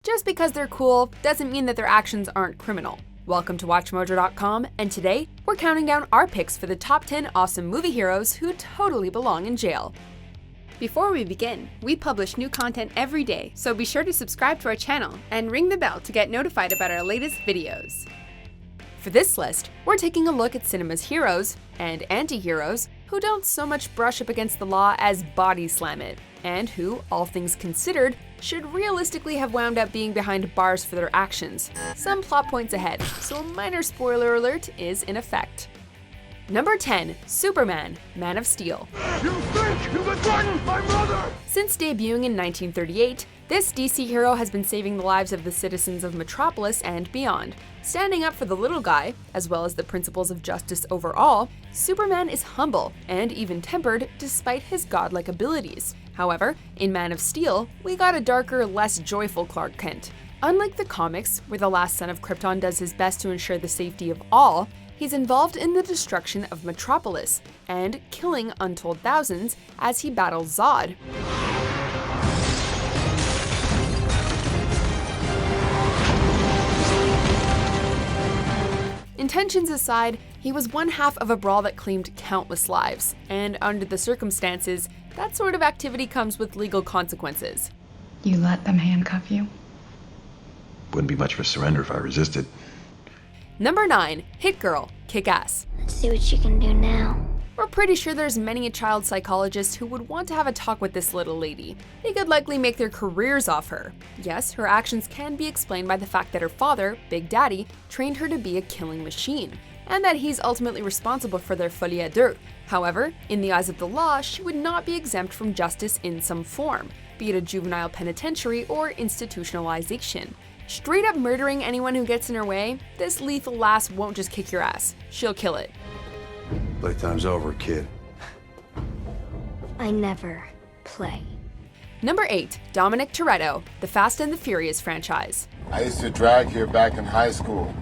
Just because they're cool doesn't mean that their actions aren't criminal. Welcome to WatchMojo.com, and today we're counting down our picks for the top 10 awesome movie heroes who totally belong in jail. Before we begin, we publish new content every day, so be sure to subscribe to our channel and ring the bell to get notified about our latest videos. For this list, we're taking a look at cinema's heroes and anti-heroes who don't so much brush up against the law as body slam it, and who, all things considered, should realistically have wound up being behind bars for their actions. Some plot points ahead, so a minor spoiler alert is in effect. Number 10, Superman, Man of Steel. You think you can threaten my mother? Since debuting in 1938, this DC hero has been saving the lives of the citizens of Metropolis and beyond. Standing up for the little guy, as well as the principles of justice overall, Superman is humble and even-tempered despite his godlike abilities. However, in Man of Steel, we got a darker, less joyful Clark Kent. Unlike the comics, where the last son of Krypton does his best to ensure the safety of all, he's involved in the destruction of Metropolis and killing untold thousands as he battles Zod. Intentions aside, he was one half of a brawl that claimed countless lives, and under the circumstances, that sort of activity comes with legal consequences. You let them handcuff you? Wouldn't be much of a surrender if I resisted. Number 9, Hit Girl, Kick-Ass. Let's see what she can do now. We're pretty sure there's many a child psychologist who would want to have a talk with this little lady. They could likely make their careers off her. Yes, her actions can be explained by the fact that her father, Big Daddy, trained her to be a killing machine, and that he's ultimately responsible for their folie à deux. However, in the eyes of the law, she would not be exempt from justice in some form, be it a juvenile penitentiary or institutionalization. Straight up murdering anyone who gets in her way, this lethal lass won't just kick your ass, she'll kill it. Playtime's over, kid. I never play. Number 8, Dominic Toretto, the Fast and the Furious franchise. I used to drag here back in high school.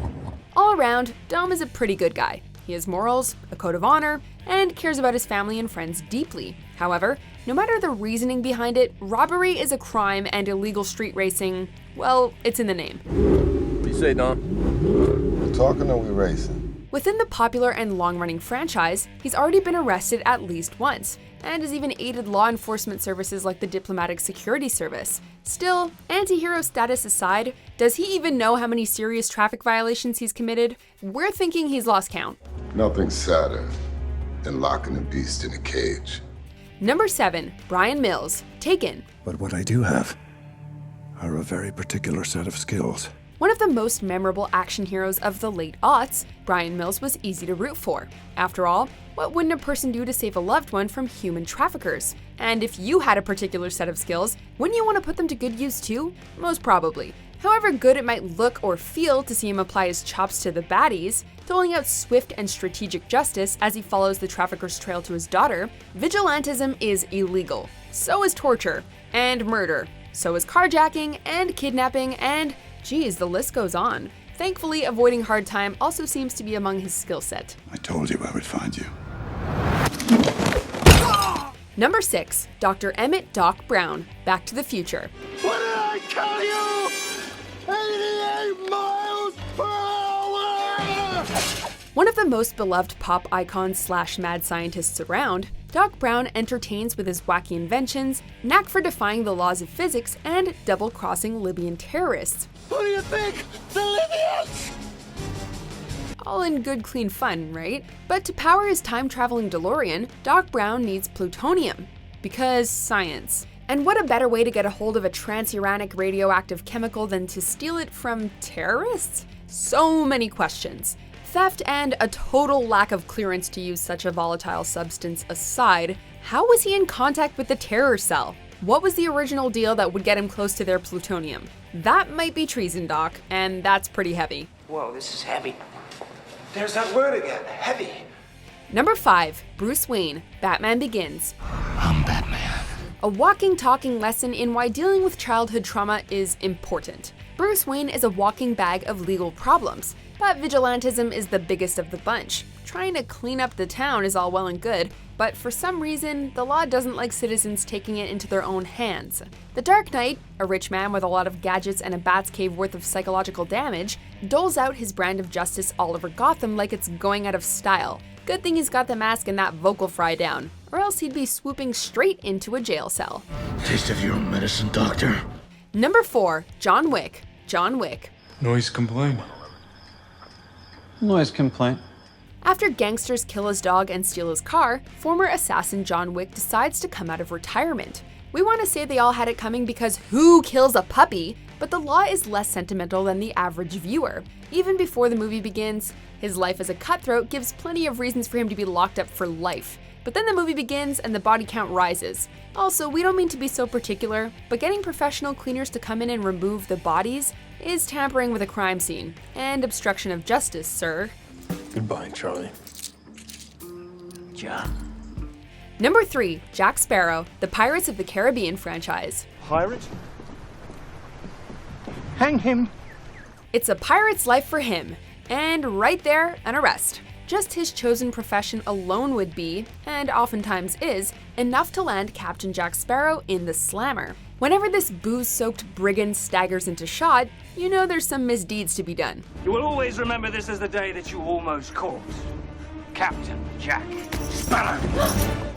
All around, Dom is a pretty good guy. He has morals, a code of honor, and cares about his family and friends deeply. However, no matter the reasoning behind it, robbery is a crime and illegal street racing, well, it's in the name. What do you say, Don? We talking or we racing? Within the popular and long-running franchise, he's already been arrested at least once, and has even aided law enforcement services like the Diplomatic Security Service. Still, anti-hero status aside, does he even know how many serious traffic violations he's committed? We're thinking he's lost count. Nothing sadder than locking a beast in a cage. Number 7, Bryan Mills, Taken. But what I do have are a very particular set of skills. One of the most memorable action heroes of the late aughts, Bryan Mills was easy to root for. After all, what wouldn't a person do to save a loved one from human traffickers? And if you had a particular set of skills, wouldn't you want to put them to good use too? Most probably. However good it might look or feel to see him apply his chops to the baddies, doling out swift and strategic justice as he follows the trafficker's trail to his daughter, vigilantism is illegal. So is torture, and murder. So is carjacking, and kidnapping, and geez, the list goes on. Thankfully, avoiding hard time also seems to be among his skill set. I told you I would find you. Number 6, Dr. Emmett Doc Brown, Back to the Future. What did I tell you? 88 miles per hour! One of the most beloved pop icons / mad scientists around, Doc Brown entertains with his wacky inventions, knack for defying the laws of physics, and double-crossing Libyan terrorists. What do you think? The Libyans! All in good, clean fun, right? But to power his time-traveling DeLorean, Doc Brown needs plutonium. Because science. And what a better way to get a hold of a transuranic radioactive chemical than to steal it from terrorists? So many questions. Theft and a total lack of clearance to use such a volatile substance aside, how was he in contact with the terror cell? What was the original deal that would get him close to their plutonium? That might be treason, Doc, and that's pretty heavy. Whoa, this is heavy. There's that word again, heavy. Number 5, Bruce Wayne, Batman Begins. I'm Batman. A walking, talking lesson in why dealing with childhood trauma is important. Bruce Wayne is a walking bag of legal problems, but vigilantism is the biggest of the bunch. Trying to clean up the town is all well and good, but for some reason, the law doesn't like citizens taking it into their own hands. The Dark Knight, a rich man with a lot of gadgets and a bat's cave worth of psychological damage, doles out his brand of justice all over Gotham like it's going out of style. Good thing he's got the mask and that vocal fry down, or else he'd be swooping straight into a jail cell. Taste of your own medicine, Doctor. Number 4, John Wick. John Wick. Noise complaint. Noise complaint. After gangsters kill his dog and steal his car, former assassin John Wick decides to come out of retirement. We want to say they all had it coming because who kills a puppy? But the law is less sentimental than the average viewer. Even before the movie begins, his life as a cutthroat gives plenty of reasons for him to be locked up for life. But then the movie begins and the body count rises. Also, we don't mean to be so particular, but getting professional cleaners to come in and remove the bodies is tampering with a crime scene and obstruction of justice, sir. Goodbye, Charlie. John. Number 3, Jack Sparrow, the Pirates of the Caribbean franchise. Pirate? Hang him. It's a pirate's life for him, and right there, an arrest. Just his chosen profession alone would be, and oftentimes is, enough to land Captain Jack Sparrow in the slammer. Whenever this booze-soaked brigand staggers into shot, you know there's some misdeeds to be done. You will always remember this as the day that you almost caught Captain Jack Sparrow.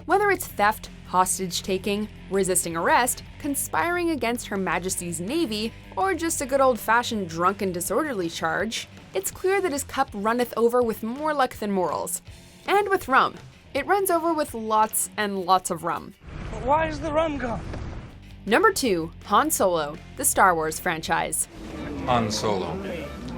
Whether it's theft, hostage-taking, resisting arrest, conspiring against Her Majesty's Navy, or just a good old-fashioned drunken disorderly charge, it's clear that his cup runneth over with more luck than morals. And with rum. It runs over with lots and lots of rum. But why is the rum gone? Number 2, Han Solo, the Star Wars franchise. Han Solo.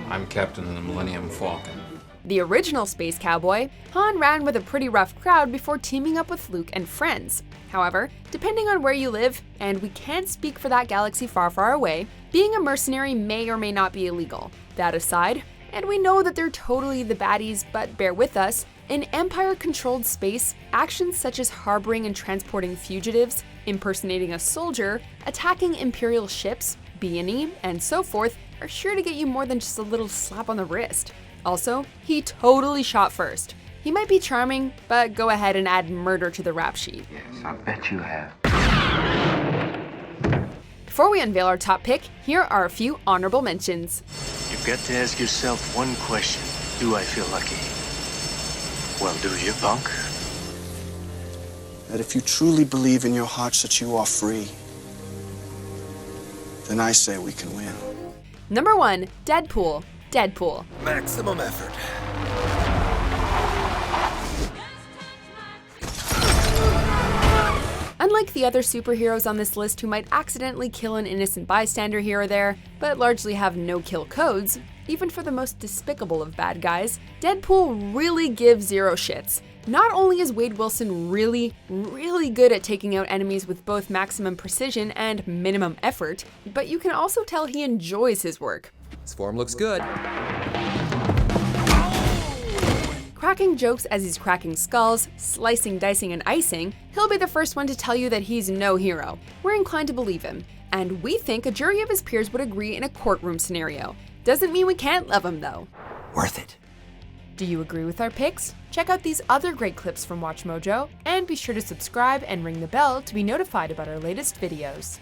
I'm captain of the Millennium Falcon. The original space cowboy, Han ran with a pretty rough crowd before teaming up with Luke and friends. However, depending on where you live, and we can't speak for that galaxy far, far away, being a mercenary may or may not be illegal. That aside, and we know that they're totally the baddies, but bear with us, in Empire-controlled space, actions such as harboring and transporting fugitives, impersonating a soldier, attacking Imperial ships, B&E, and so forth are sure to get you more than just a little slap on the wrist. Also, he totally shot first. He might be charming, but go ahead and add murder to the rap sheet. Yes, I bet you have. Before we unveil our top pick, here are a few honorable mentions. You've got to ask yourself one question. Do I feel lucky? Well, do you, punk? That if you truly believe in your hearts that you are free, then I say we can win. Number 1, Deadpool. Deadpool. Maximum effort. Unlike the other superheroes on this list who might accidentally kill an innocent bystander here or there, but largely have no-kill codes, even for the most despicable of bad guys, Deadpool really gives zero shits. Not only is Wade Wilson really good at taking out enemies with both maximum precision and minimum effort, but you can also tell he enjoys his work. His form looks good. Cracking jokes as he's cracking skulls, slicing, dicing, and icing, he'll be the first one to tell you that he's no hero. We're inclined to believe him, and we think a jury of his peers would agree in a courtroom scenario. Doesn't mean we can't love him though. Worth it. Do you agree with our picks? Check out these other great clips from WatchMojo, and be sure to subscribe and ring the bell to be notified about our latest videos.